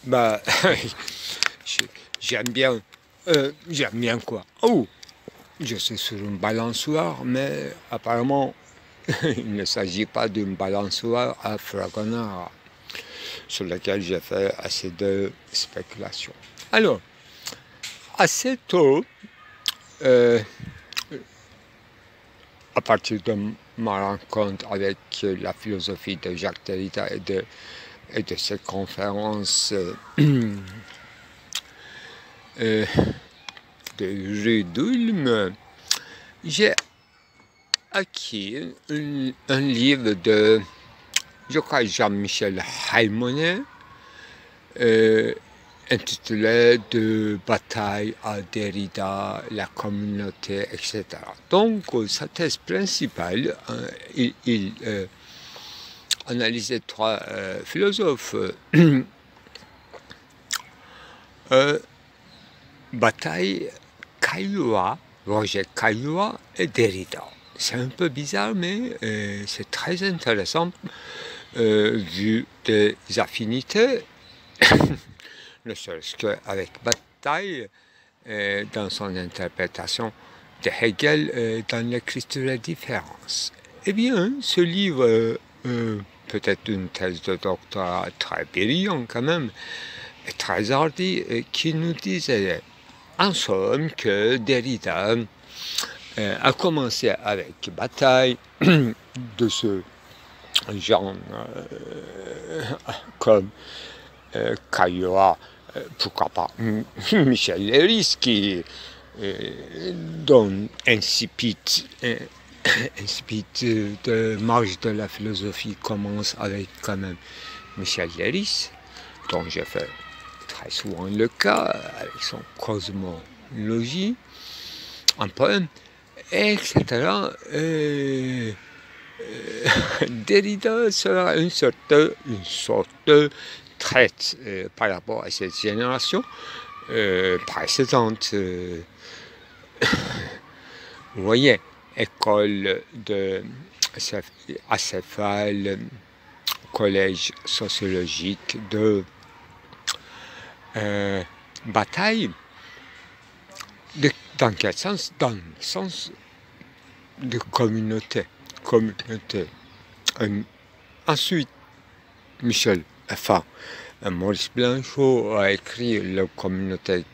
Bah, j'aime bien. J'aime bien quoi? Oh, je suis sur une balançoire, mais apparemment, il ne s'agit pas d'une balançoire à Fragonard, sur laquelle j'ai fait assez de spéculation. Alors, assez tôt, euh, à partir de ma rencontre avec la philosophie de Jacques Derrida et de ses conférences de rue d'Ulm, j'ai acquis un livre de, je crois, Jean-Michel Haymonet, intitulé De bataille à Derrida, la communauté, etc. Donc, sa thèse principale, il analysait trois philosophes. Bataille, Caillois, Roger Caillois et Derrida. C'est un peu bizarre, mais c'est très intéressant vu des affinités, ne serait-ce qu'avec Bataille dans son interprétation de Hegel dans l'écriture des différences. Eh bien, ce livre, peut-être une thèse de doctorat très brillant quand même, et très hardi, qui nous disait en somme que Derrida a commencé avec Bataille de ce genre comme Caillois, pourquoi pas Michel Léris, qui donne incipit de marge de la philosophie commence avec quand même Michel Léris, dont j'ai fait très souvent le cas avec son cosmologie, un poème, etc. Derrida sera une sorte de traite par rapport à cette génération précédente. Vous voyez, école de acéphale, collège sociologique de Bataille. Dans quel sens? Dans le sens de communauté. Ensuite, Maurice Blanchot a écrit La communauté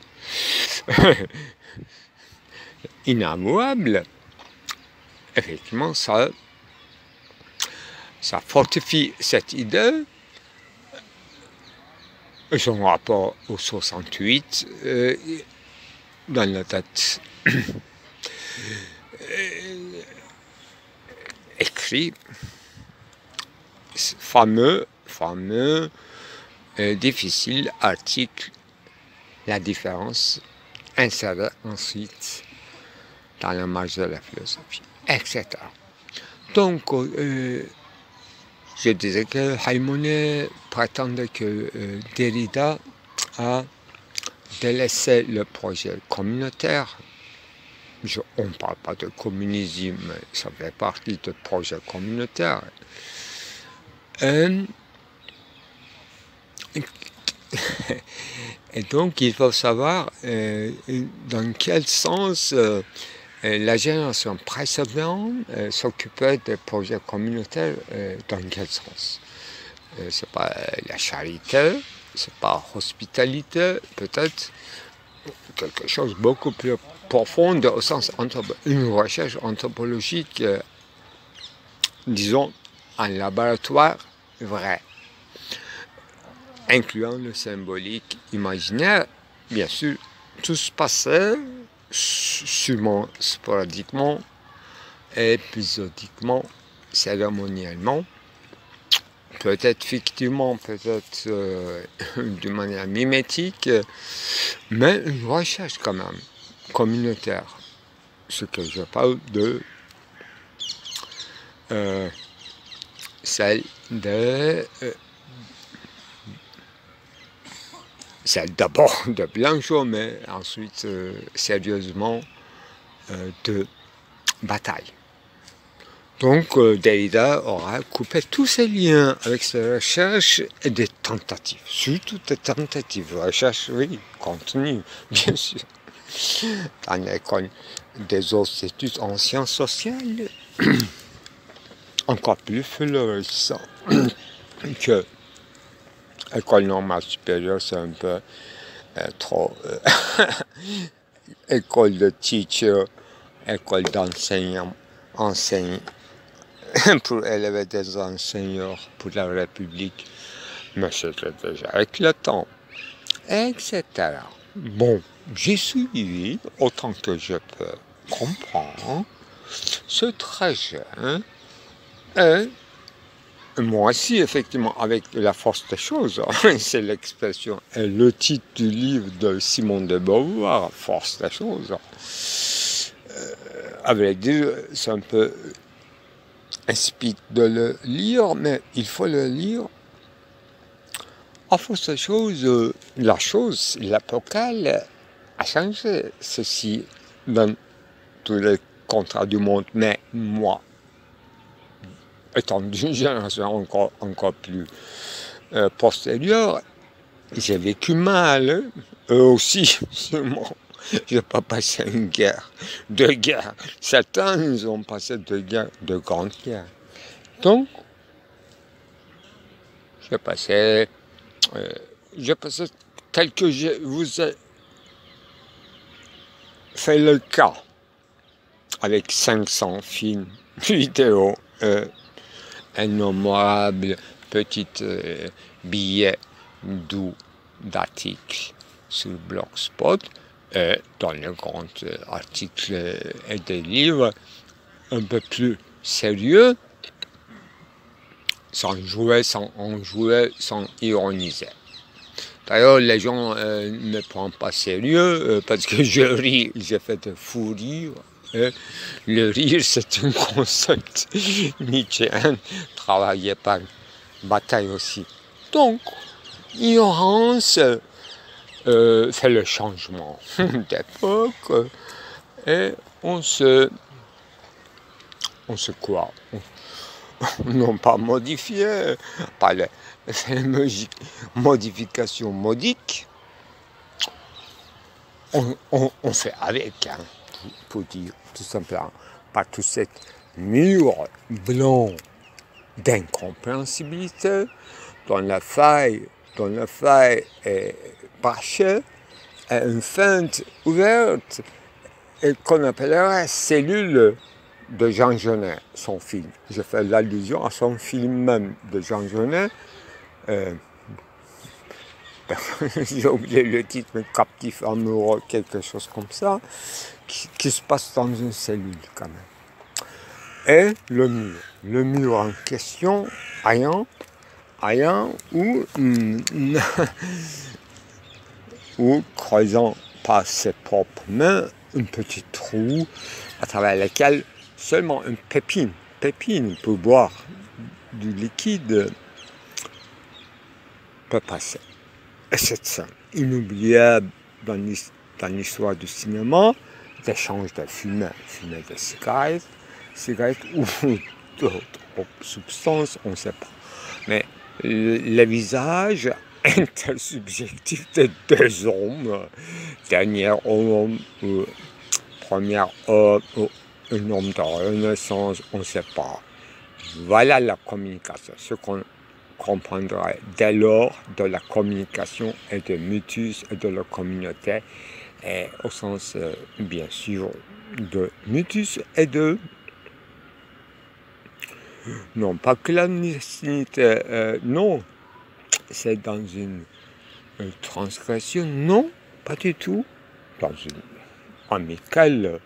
inavouable. Effectivement, ça fortifie cette idée. Son rapport au 68, dans la date écrit, fameux, difficile article, la différence, insérée ensuite dans la marge de la philosophie, etc. Donc, je disais que Haymonet prétendait que Derrida a délaissé le projet communautaire. On ne parle pas de communisme, ça fait partie du projet communautaire. Et donc, il faut savoir dans quel sens la génération précédente s'occupait des projets communautaires, dans quel sens? C'est pas la charité, c'est pas hospitalité, peut-être quelque chose de beaucoup plus profond au sens une recherche anthropologique, disons, en laboratoire vrai, incluant le symbolique imaginaire. Bien sûr, tout se passait sûrement sporadiquement, épisodiquement, cérémoniellement, peut-être fictivement, peut-être d'une manière mimétique, mais une recherche quand même communautaire. Ce que je parle de celle d'abord de Blanchot, mais ensuite sérieusement de Bataille. Donc Derrida aura coupé tous ses liens avec ses recherches et des tentatives, surtout des tentatives, recherches, oui, contenu, bien sûr. Dans l'école des autres études en sciences sociales, encore plus florissant que l'école normale supérieure, c'est un peu trop école de teacher, école d'enseignants, enseigne pour élever des enseignants pour la République, mais c'était déjà éclatant, etc. Bon, j'ai suivi autant que je peux comprendre ce trajet, et moi aussi, effectivement, avec la force des choses, c'est l'expression et le titre du livre de Simone de Beauvoir, Force des choses. À vrai dire, c'est un peu insipide de le lire, mais il faut le lire. À force des choses, la chose, l'apocale a changé. Ceci dans tous les contrats du monde, mais moi, étant d'une génération encore plus postérieure, j'ai vécu mal, eux aussi, sûrement. Je n'ai pas passé une guerre, deux guerres. Certains, ils ont passé deux guerres, deux grandes guerres. Donc, j'ai passé tel que je vous ai fait le cas, avec 500 films, vidéos, innombrables petits billets doux d'articles sur Blogspot, et dans les grands articles et des livres un peu plus sérieux, sans jouer, sans enjouer, sans ironiser. D'ailleurs, les gens ne me prennent pas sérieux parce que je ris, j'ai fait de fou rire. Le rire, c'est un concept nietzschéen travaillé par Bataille aussi. Donc, l'ignorance fait le changement d'époque et on se quoi, non pas modifié par les modifications modiques, on fait avec, hein, pour dire tout simplement, par tout cet mur blanc d'incompréhensibilité dans la faille est bâchée et une fente ouverte et qu'on appellerait cellule de Jean Genet, son film. Je fais l'allusion à son film même de Jean Genet. J'ai oublié le titre, mais Captif amoureux, quelque chose comme ça, qui se passe dans une cellule quand même. Et le mur en question, ayant ou creusant par ses propres mains un petit trou à travers lequel seulement une pépine pour boire du liquide peut passer. Et cette scène inoubliable dans l'histoire du cinéma, d'échange de fumée de cigarettes ou d'autres substances, on ne sait pas. Mais le visage intersubjectif de deux hommes, dernier homme, premier homme, un homme de renaissance, on ne sait pas. Voilà la communication, ce qu'on comprendra dès lors de la communication et de mutus et de la communauté, et au sens bien sûr de mutus et de non pas clandestinité, non, c'est dans une transgression, non, pas du tout, dans une amicale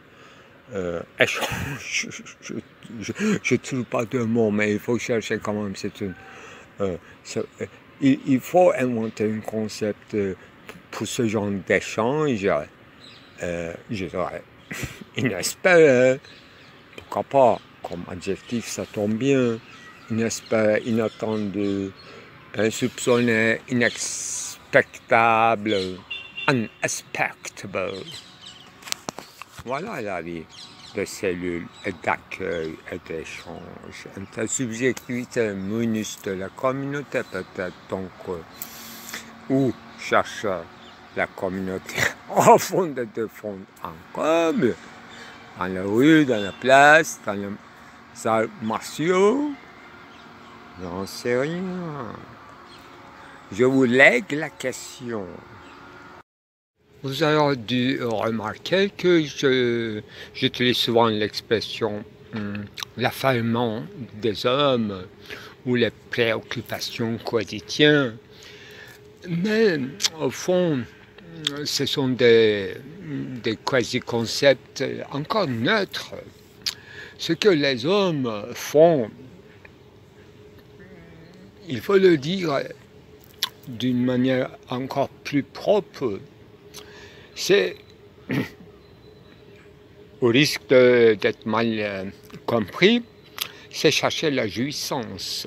échange. Je ne trouve pas de mots, mais il faut chercher quand même. Il faut inventer un concept pour ce genre d'échange. Je dirais inespéré, pourquoi pas, comme adjectif ça tombe bien, inespéré, inattendu, insoupçonné, inexpectable, unexpectable. Voilà la vie. de cellules et d'accueil et d'échange. Une telle subjectivité munus de la communauté peut-être donc où cherche la communauté au fond de fond en commun, dans la rue, dans la place, dans les arts martiaux, j'en sais rien. Je vous lègue la question. Vous avez dû remarquer que j'utilise souvent l'expression l'affalement des hommes ou les préoccupations quotidiennes. Mais au fond, ce sont des quasi-concepts encore neutres. Ce que les hommes font, il faut le dire d'une manière encore plus propre, c'est, au risque d'être mal compris, c'est chercher la jouissance.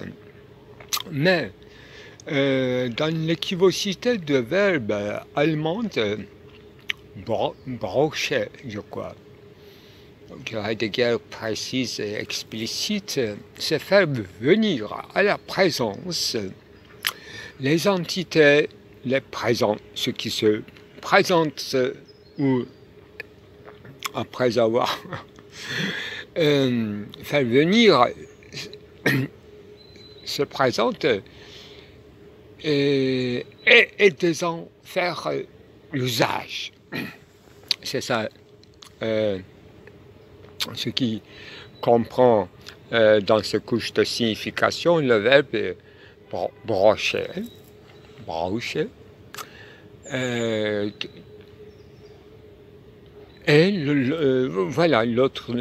Mais dans l'équivocité de verbe allemand, brocher, je crois, que Heidegger précise et explicite, c'est faire venir à la présence les entités, les présents, ce qui se présente ou après avoir fait venir se présente et de en faire l'usage. C'est ça ce qui comprend dans cette couche de signification le verbe brocher, brocher. Et voilà, l'autre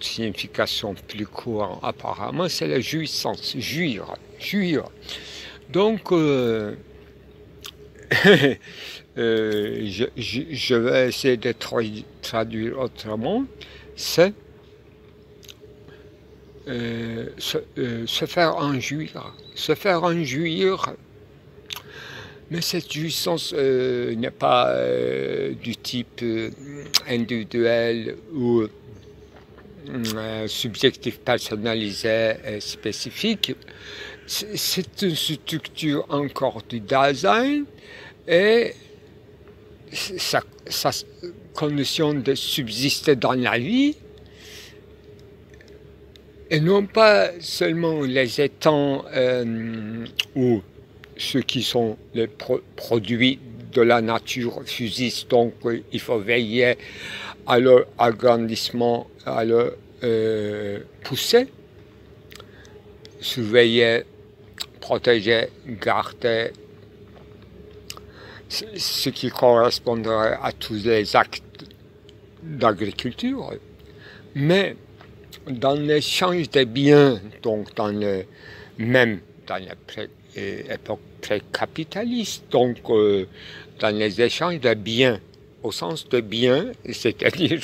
signification plus courante apparemment, c'est la jouissance, jouir. Donc, je vais essayer de traduire autrement, c'est se faire en jouir. Se faire en jouir. Mais cette jouissance n'est pas du type individuel ou subjectif personnalisé et spécifique. C'est une structure encore du Dasein et sa condition de subsister dans la vie et non pas seulement les étangs ou ceux qui sont les produits de la nature fusisent, donc il faut veiller à leur agrandissement, à leur poussée, surveiller, protéger, garder, ce qui correspondrait à tous les actes d'agriculture. Mais dans l'échange des biens, donc dans l'époque pré-capitaliste, donc dans les échanges de biens, au sens de biens, c'est-à-dire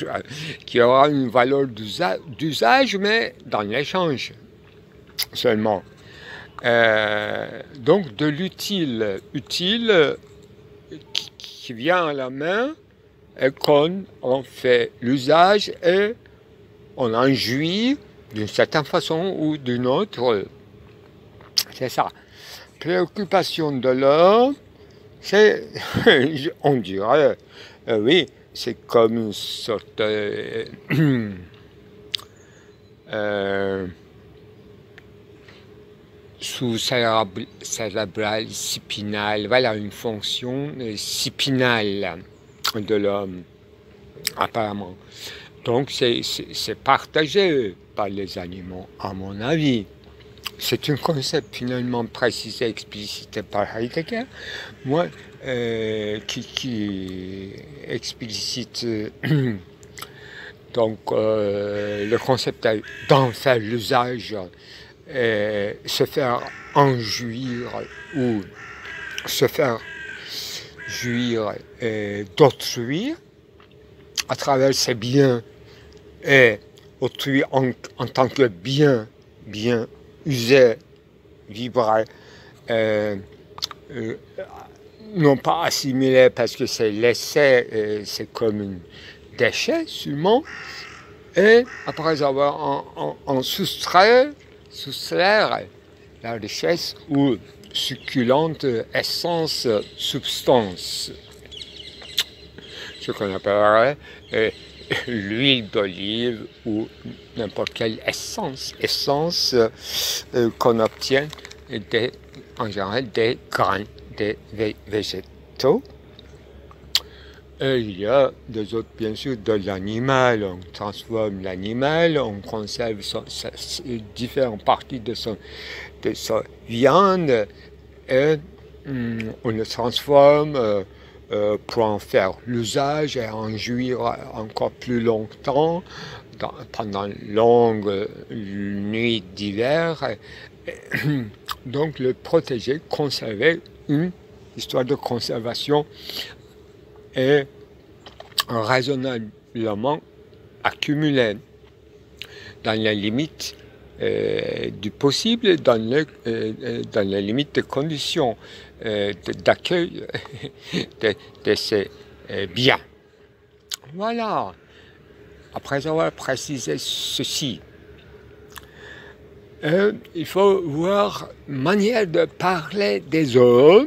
qu'il y aura une valeur d'usage, mais dans l'échange seulement. Donc de l'utile, qui vient à la main et qu'on en fait l'usage et on en jouit d'une certaine façon ou d'une autre. C'est ça. Préoccupation de l'homme, c'est, on dirait, oui, c'est comme une sorte sous-cérébrale, spinale, voilà, une fonction spinale de l'homme, apparemment. Donc c'est partagé par les animaux, à mon avis. C'est un concept finalement précisé, explicité par Heidegger, moi, qui explicite donc le concept d'en faire l'usage, se faire en jouir ou se faire jouir d'autrui à travers ses biens et autrui en tant que bien usé, vibré, non pas assimilé parce que c'est laissé, c'est comme un déchet seulement, Et après avoir en soustraire la richesse ou succulente essence, substance, ce qu'on appellerait l'huile d'olive ou n'importe quelle essence qu'on obtient en général des grains, des végétaux. Et il y a des autres, bien sûr, de l'animal. On transforme l'animal, on conserve différentes parties de sa viande et on le transforme pour en faire l'usage et en jouir encore plus longtemps pendant une longue nuit d'hiver. Donc le protéger, conserver, une histoire de conservation est raisonnablement accumulée dans les limites du possible, dans les limites des conditions d'accueil de ces biens. Voilà. Après avoir précisé ceci, il faut voir manière de parler des hommes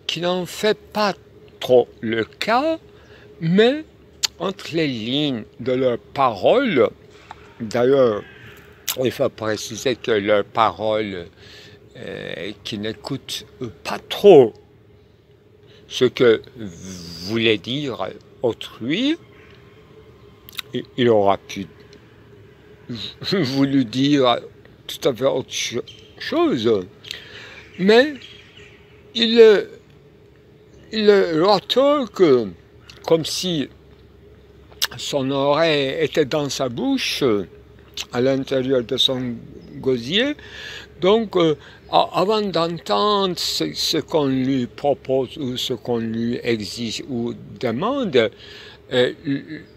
qui n'en fait pas trop le cas, mais entre les lignes de leurs paroles, d'ailleurs, il faut préciser que leurs paroles qui n'écoutent pas trop ce que voulait dire autrui, il aura pu voulu dire tout à fait autre chose, mais il retorque comme si son oreille était dans sa bouche, à l'intérieur de son gosier. Donc, avant d'entendre ce qu'on lui propose ou ce qu'on lui exige ou demande,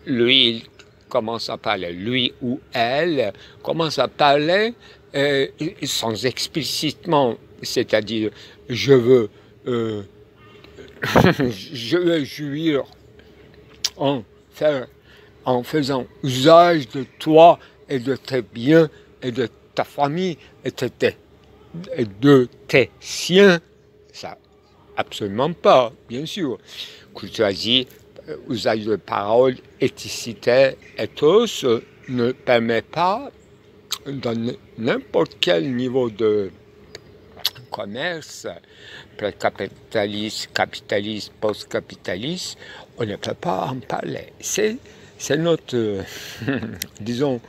lui, il commence à parler, lui ou elle commence à parler sans explicitement, c'est-à-dire je veux jouir en faisant usage de toi et de tes biens et de ta famille et de tes siens. Ça, absolument pas, bien sûr. Courtoisie, usage de paroles, éthicité, ethos ne permet pas, dans n'importe quel niveau de commerce, pré-capitaliste, capitaliste, post-capitaliste, on ne peut pas en parler. C'est notre, disons,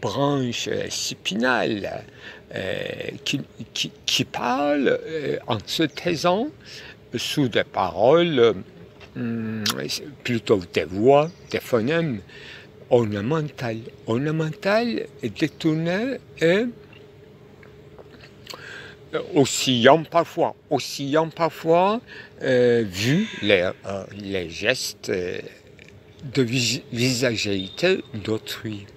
branche spinale qui parle en se taisant sous des paroles, plutôt des voix, des phonèmes ornementales. Ornementales et détournées et oscillant parfois, vu les gestes de visagéité d'autrui.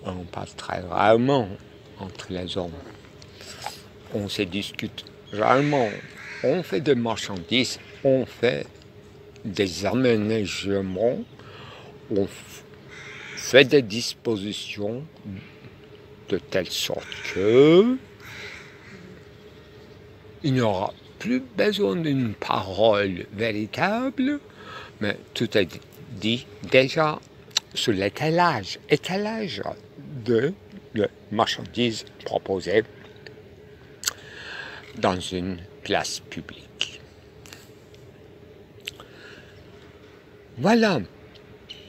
On parle très rarement entre les hommes. On se discute rarement. On fait des marchandises, on fait des aménagements, on fait des dispositions de telle sorte que il n'y aura plus besoin d'une parole véritable, mais tout est dit déjà sur l'étalage de marchandises proposées dans une place publique. Voilà.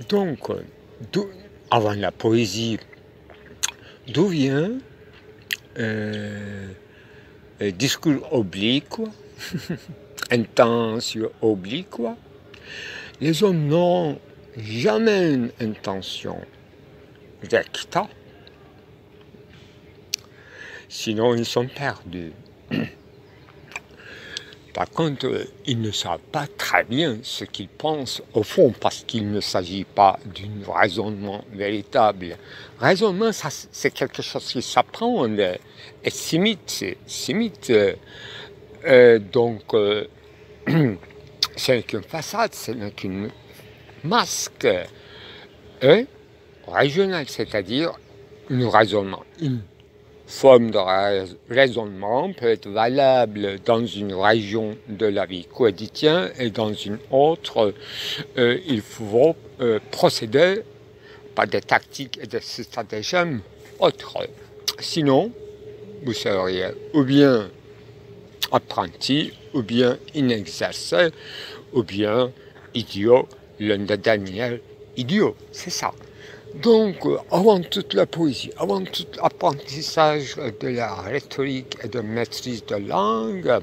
Donc, avant la poésie, d'où vient discours oblique, intention oblique. Les hommes n'ont jamais une intention recte, sinon ils sont perdus. Par contre, ils ne savent pas très bien ce qu'ils pensent au fond, parce qu'il ne s'agit pas d'un raisonnement véritable. Raisonnement, c'est quelque chose qui s'apprend et s'imite. Donc, c'est qu'une façade, ce n'est qu'une masque. et régional, c'est-à-dire une raisonnement. Une forme de raisonnement peut être valable dans une région de la vie quotidienne et dans une autre, il faut procéder par des tactiques et des stratagèmes autres. Sinon, vous seriez ou bien apprenti, ou bien inexercé, ou bien idiot, l'un des derniers idiots, c'est ça. Donc, avant toute la poésie, avant tout l'apprentissage de la rhétorique et de maîtrise de langue,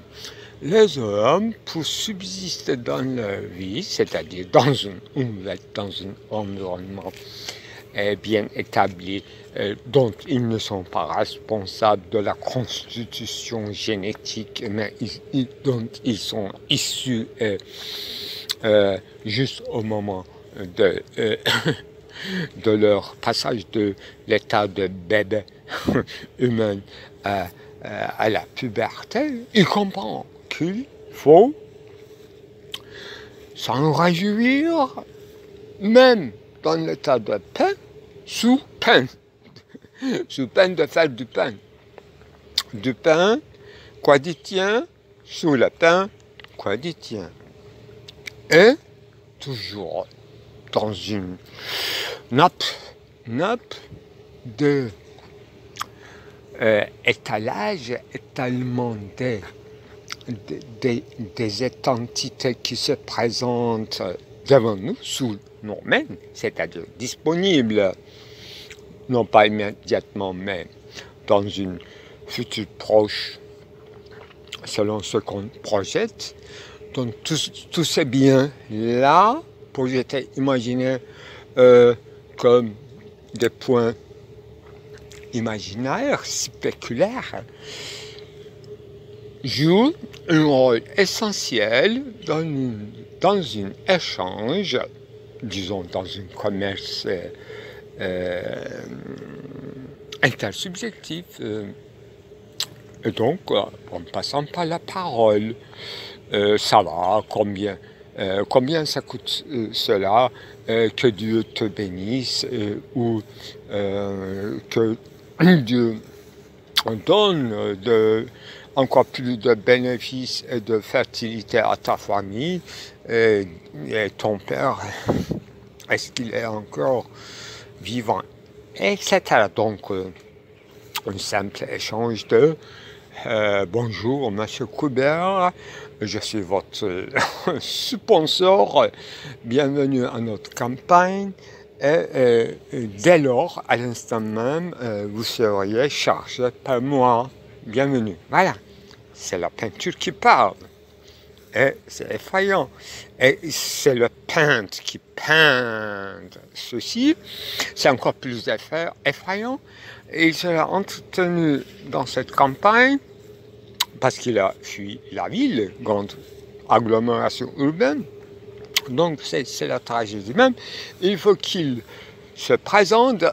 les hommes, pour subsister dans leur vie, c'est-à-dire dans un environnement bien établi, dont ils ne sont pas responsables de la constitution génétique, mais dont ils sont issus juste au moment de leur passage de l'état de bébé humain à la puberté, ils comprennent qu'il faut s'en réjouir, même dans l'état de pain, sous peine de faire du pain. Du pain quotidien sous le pain quotidien. Et toujours dans une nappe de étalement des identités qui se présentent devant nous sous nos mains, c'est-à-dire disponibles, non pas immédiatement, mais dans une future proche, selon ce qu'on projette. Donc tous ces biens-là, projetés, imaginés comme des points imaginaires, spéculaires, jouent un rôle essentiel dans un échange, disons dans un commerce intersubjectif. Et donc, en passant par la parole, ça va, combien ça coûte cela, que Dieu te bénisse, ou que Dieu donne encore plus de bénéfices et de fertilité à ta famille, et ton père, est-ce qu'il est encore vivant, etc. Donc, un simple échange de bonjour, monsieur Coubert, je suis votre sponsor, bienvenue à notre campagne, et dès lors, à l'instant même, vous seriez chargé par moi. Bienvenue. Voilà, c'est la peinture qui parle. Et c'est effrayant. Et c'est le peintre qui peint ceci. C'est encore plus effrayant. Et il sera entretenu dans cette campagne parce qu'il a fui la ville, grande agglomération urbaine. Donc c'est la tragédie même. Il faut qu'il se présente,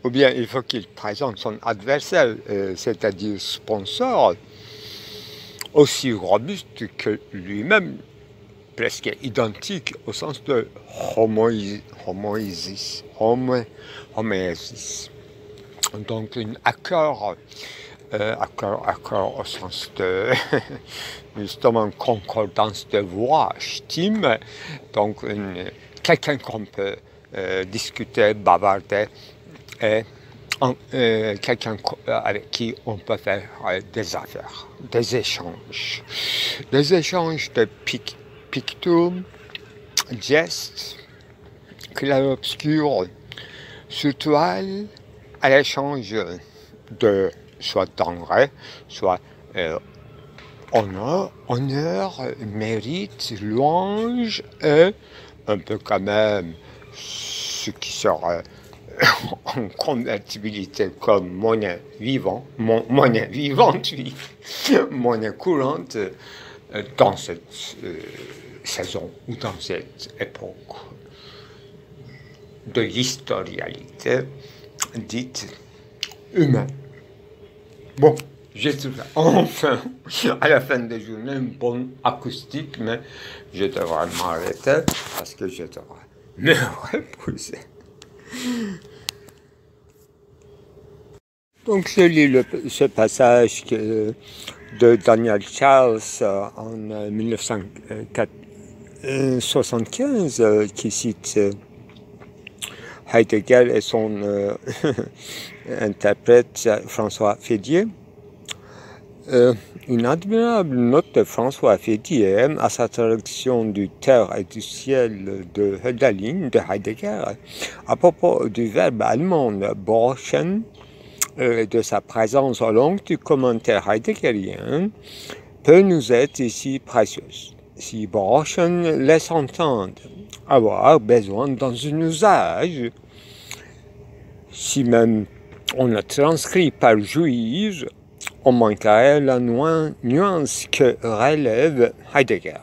ou bien il faut qu'il présente son adversaire, c'est-à-dire sponsor, aussi robuste que lui-même, presque identique au sens de homoïsis. Donc un accord au sens de justement concordance de voix, j'estime, donc quelqu'un qu'on peut discuter, bavarder, et quelqu'un avec qui on peut faire des affaires, des échanges de pictures, gestes, clair-obscur, sur toile, à l'échange de soit denrées, soit honneur, mérite, louange, et un peu quand même ce qui sera en convertibilité comme monnaie vivante, monnaie courante dans cette saison ou dans cette époque de l'historialité dite humaine. Bon, j'ai trouvé enfin, à la fin de la journée, une bonne acoustique, mais je devrais m'arrêter parce que je devrais me repousser. Donc je lis ce passage de Daniel Charles en 1975 qui cite Heidegger et son interprète François Fédier. Une admirable note de François Fédier à sa traduction du Terre et du ciel de Hölderlin de Heidegger à propos du verbe allemand borchen, de sa présence au long du commentaire heideggerien peut nous être ici précieuse. Si borchen laisse entendre avoir besoin dans un usage, si même on le transcrit par jouir, on manquerait la nuance que relève Heidegger,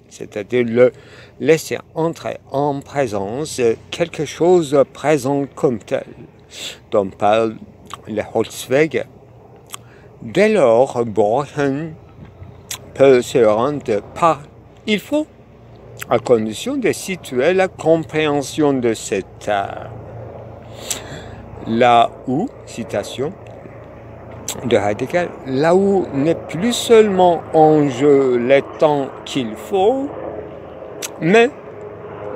c'est-à-dire le laisser entrer en présence quelque chose présent comme tel, dont parle le Holzweg. Dès lors, borchen peut se rendre par il faut, à condition de situer la compréhension de cet art. Là où, citation de Heidegger, là où n'est plus seulement en jeu le temps qu'il faut, mais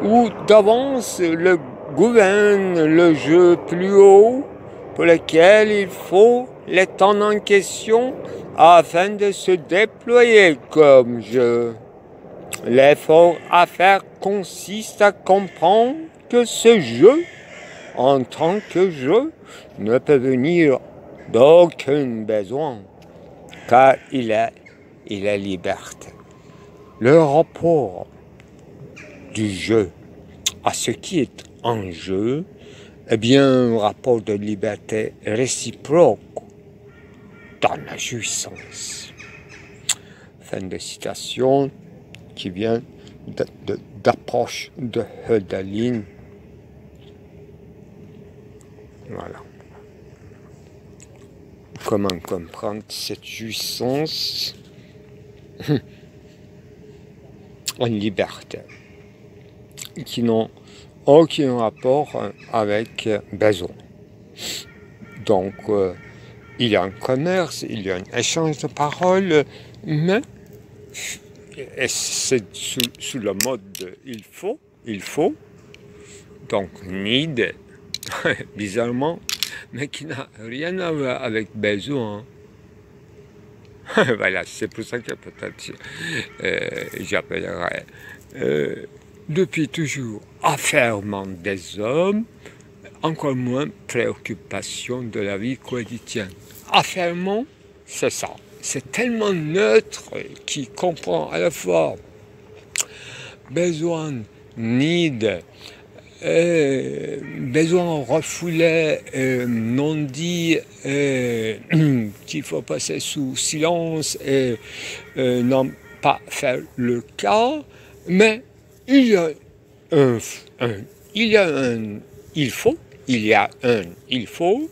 où d'avance le gouverne le jeu plus haut, pour lequel il faut le temps en question afin de se déployer comme jeu. L'effort à faire consiste à comprendre que ce jeu, en tant que jeu, ne peut venir d'aucun besoin, car il est liberté. Le rapport du jeu à ce qui est en jeu est bien un rapport de liberté réciproque dans la jouissance. Fin de citation qui vient d'approche de Hölderlin. Voilà. Comment comprendre cette jouissance en liberté qui n'ont aucun rapport avec besoin. Donc, il y a un commerce, il y a un échange de paroles, mais c'est sous le mode de il faut, donc need, bizarrement, mais qui n'a rien à voir avec besoin. Voilà, c'est pour ça que peut-être j'appellerais depuis toujours affairement des hommes, encore moins préoccupation de la vie quotidienne. Affairement, c'est ça. C'est tellement neutre qui comprend à la fois besoin, need, besoin refoulé, non dit, qu'il faut passer sous silence et non pas faire le cas, mais il y a un il faut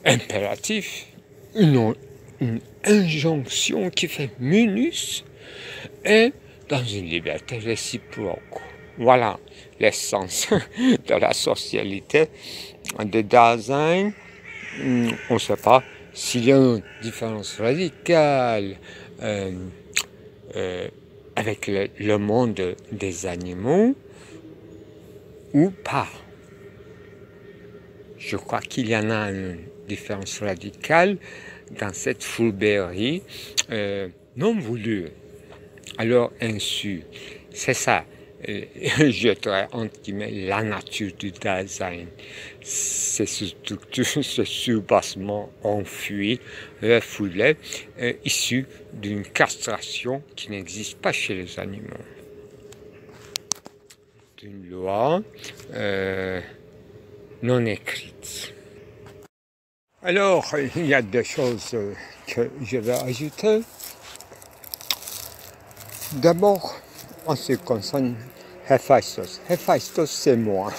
impératif, une injonction qui fait munus et dans une liberté réciproque. Voilà l'essence de la socialité de Dasein. On ne sait pas s'il y a une différence radicale avec le monde des animaux ou pas. Je crois qu'il y en a une différence radicale dans cette fourberie non voulue. Alors ainsi, c'est ça, je dirais entre guillemets, la nature du Dasein. C'est ce structure, ce surbassement enfui, refoulé, issu d'une castration qui n'existe pas chez les animaux. D'une loi non écrite. Alors, il y a des choses que je vais ajouter. D'abord, en ce qui concerne Héphaïstos. Héphaïstos, c'est moi.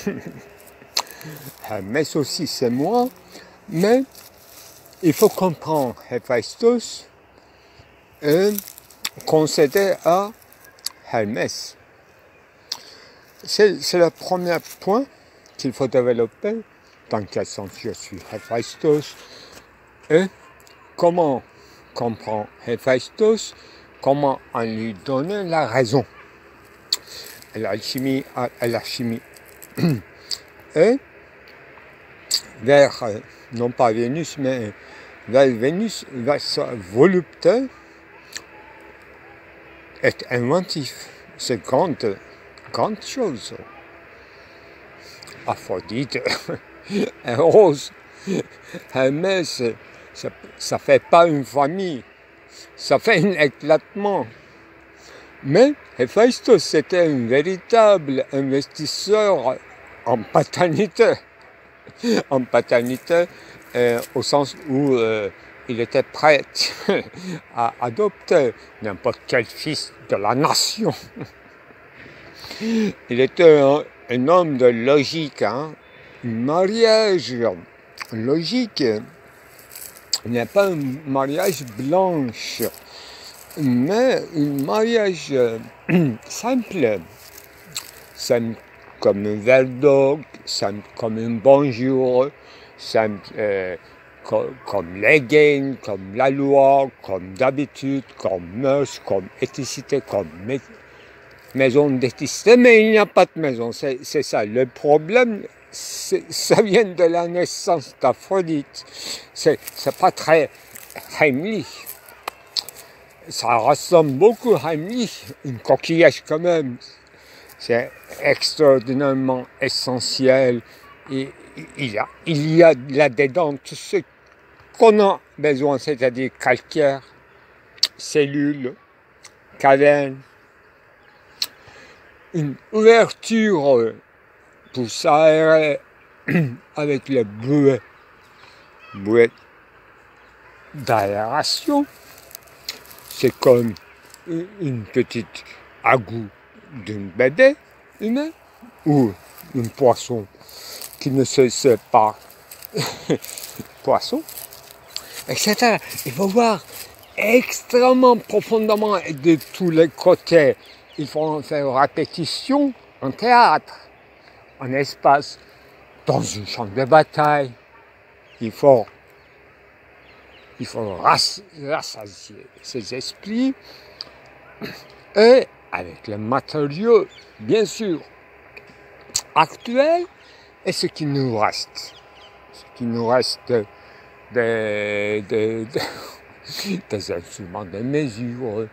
Hermès aussi, c'est moi. Mais il faut comprendre Héphaïstos et concéder à Hermès. c'est le premier point qu'il faut développer, dans quel sens je suis Héphaïstos, et comment comprend Héphaïstos, comment en lui donner la raison. L'alchimie à la chimie. Et vers, non pas Vénus, mais vers Vénus, vers sa volupté, est inventif. C'est grande chose. Aphrodite, Rose, Hermès, ça fait pas une famille, ça fait un éclatement. Mais Héphaïstos, c'était un véritable investisseur en paternité. En paternité, au sens où il était prêt à adopter n'importe quel fils de la nation. Il était un homme de logique, hein? Un mariage logique n'est pas un mariage blanche, mais un mariage simple comme un verre d'eau, simple comme un bonjour, simple comme les gains, comme la loi, comme d'habitude, comme mœurs, comme éthicité, comme maison d'éthicité, mais il n'y a pas de maison, c'est ça. Le problème, ça vient de la naissance d'Aphrodite. C'est pas très Heimlich. Ça ressemble beaucoup à Heimlich, une coquillage quand même. C'est extraordinairement essentiel. Et il y a là-dedans tout ce qu'on a besoin, c'est-à-dire calcaire, cellules, cavernes, une ouverture pour s'aérer avec le bruit d'aération. C'est comme une petite agout d'un bébé humain ou un poisson qui ne se sait pas poisson, etc. Il faut voir extrêmement profondément de tous les côtés. Il faut en faire répétition en théâtre, en espace, dans un champ de bataille. Il faut rassasier ses esprits et avec les matériaux, bien sûr, actuels et ce qui nous reste. Ce qui nous reste des instruments de mesure,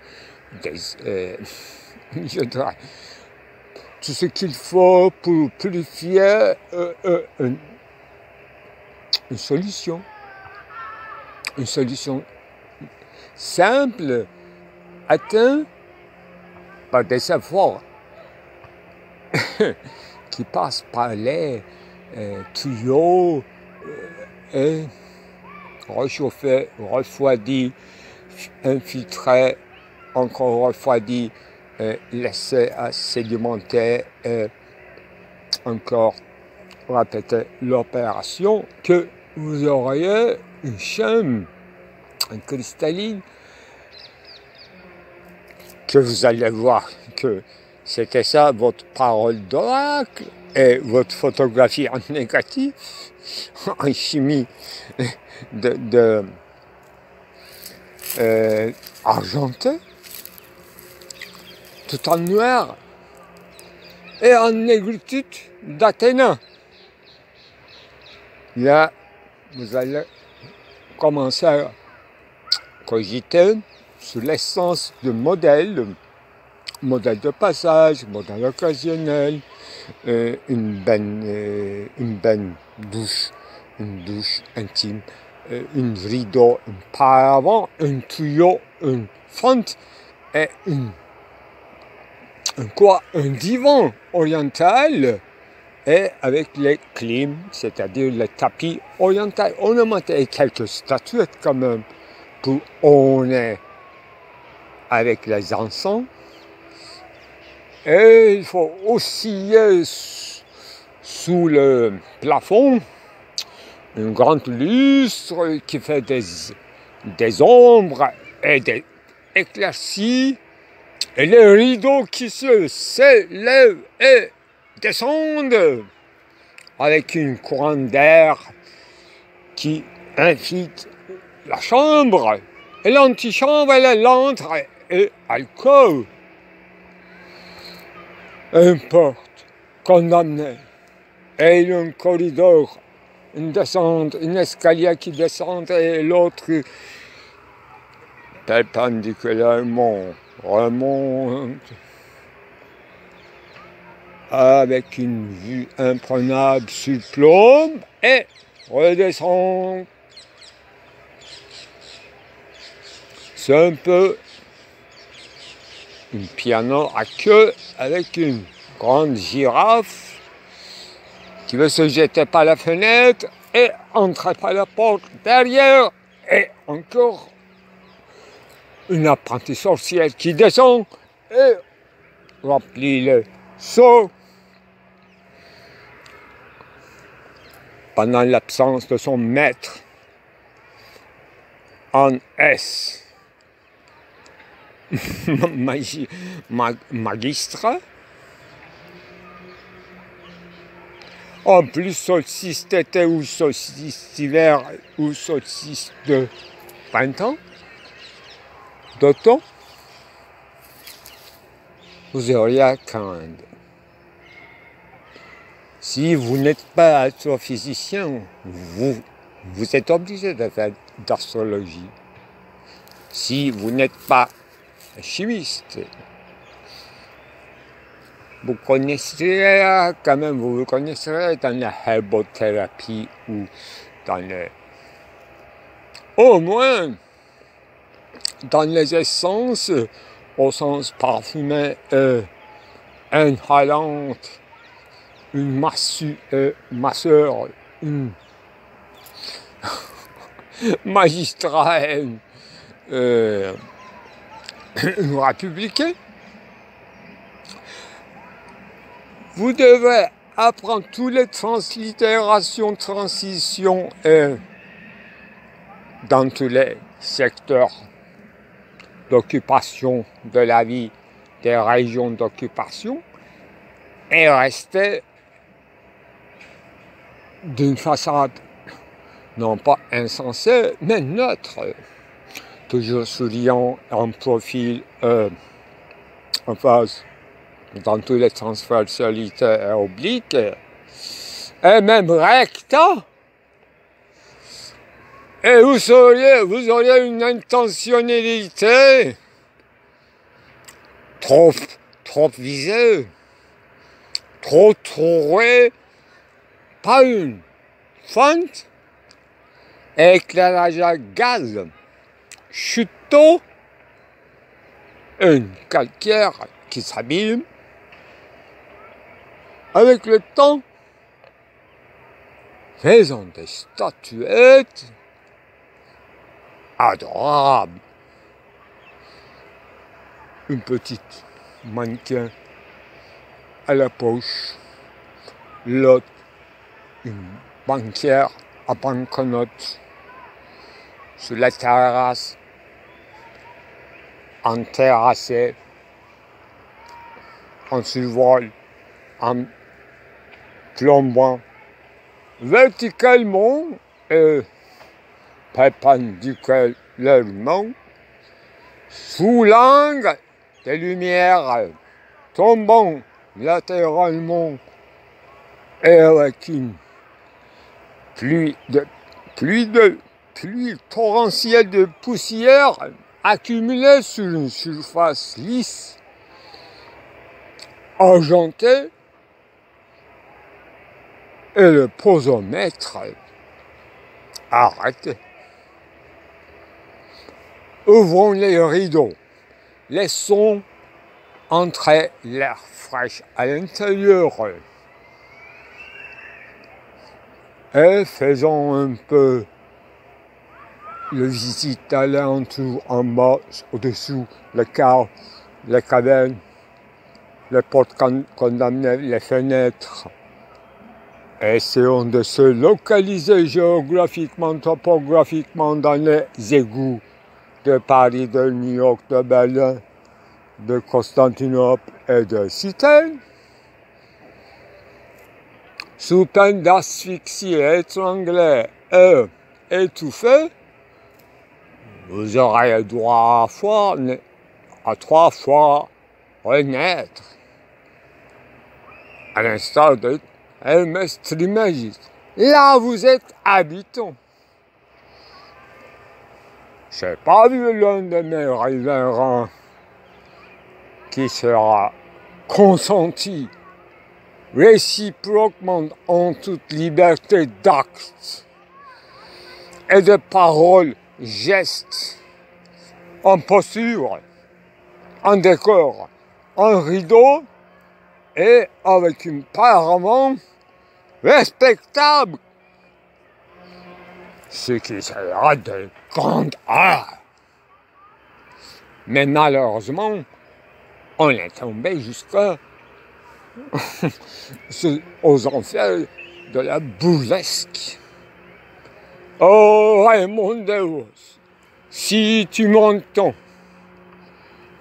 je dirais, tout ce qu'il faut pour purifier une solution. Une solution simple, atteinte par des efforts qui passent par les tuyaux et réchauffés, refroidis, infiltrés, encore refroidis, laissés à sédimenter et encore répéter l'opération que vous auriez une chaîne, une cristalline, que vous allez voir que c'était ça votre parole d'oracle et votre photographie en négatif, en chimie argentée, tout en noir et en négritude d'Athéna. Là, vous allez commencer à cogiter sur l'essence de modèle de passage, modèle occasionnel, une douche intime, une rideau, un paravent, un tuyau, une fente et un divan oriental et avec les clims, c'est-à-dire le tapis oriental ornementé et quelques statuettes quand même pour orner avec les encens. Et il faut osciller sous le plafond une grande lustre qui fait des ombres et des éclaircies et les rideaux qui se s'élèvent et descendent avec une courante d'air qui infite la chambre, et l'antichambre, elle entre et alcôve. Une porte condamnée, et un corridor, une descente, un escalier qui descend, et l'autre perpendiculairement remonte, avec une vue imprenable sur plomb, et redescend. C'est un peu un piano à queue avec une grande girafe qui veut se jeter par la fenêtre et entrer par la porte derrière, et encore une apprentie sorcière qui descend et remplit le seau pendant l'absence de son maître en S. Magistrat. En plus, solstice d'été ou solstice d'hiver ou solstice de printemps, d'automne, vous auriez à craindre. Si vous n'êtes pas astrophysicien, vous êtes obligé de faire d'astrologie. Si vous n'êtes pas chimiste, vous connaisserez quand même, vous le connaisserez dans la herbothérapie ou dans au moins dans les essences au sens parfumé, inhalante, une masseur, une magistrat, une républicain. Vous devez apprendre toutes les translittérations, transitions dans tous les secteurs d'occupation de la vie, des régions d'occupation, et rester d'une façade non pas insensée, mais neutre, toujours souriant, en profil, en face, dans toutes les transversalités obliques, et même recta. Et vous auriez une intentionnalité trop visée, trop trouée, pas une fente, éclairage à gaz, chute d'eau, une calcaire qui s'abîme avec le temps, faisant des statuettes adorable. Une petite mannequin à la poche, l'autre une banquière à banquenotes sur la terrasse, en terrassé, en survol, en plombant verticalement et perpendiculairement, sous l'angle des lumières tombant latéralement et avec une pluie torrentielle de poussière accumulée sur une surface lisse, argentée, et le posomètre arrêté. Ouvrons les rideaux, laissons entrer l'air fraîche à l'intérieur et faisons un peu de visite alentour, en bas, au-dessous, les cavernes, les portes condamnées, les fenêtres. Essayons de se localiser géographiquement, topographiquement dans les égouts de Paris, de New York, de Berlin, de Constantinople et de Cité. sous peine d'asphyxie, étranglé et étouffé, vous aurez droit à 3 fois renaître, à l'instar de Hermès Trismégiste. Là, vous êtes habitant. Je n'ai pas vu l'un de mes riverains qui sera consenti réciproquement en toute liberté d'actes et de paroles, gestes, en posture, en décor, en rideau et avec une paravent respectable, ce qui sera de grande art. Mais malheureusement, on est tombé jusqu'à aux enfers de la burlesque. Oh Raymond Devos, si tu m'entends,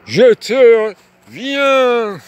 je te viens.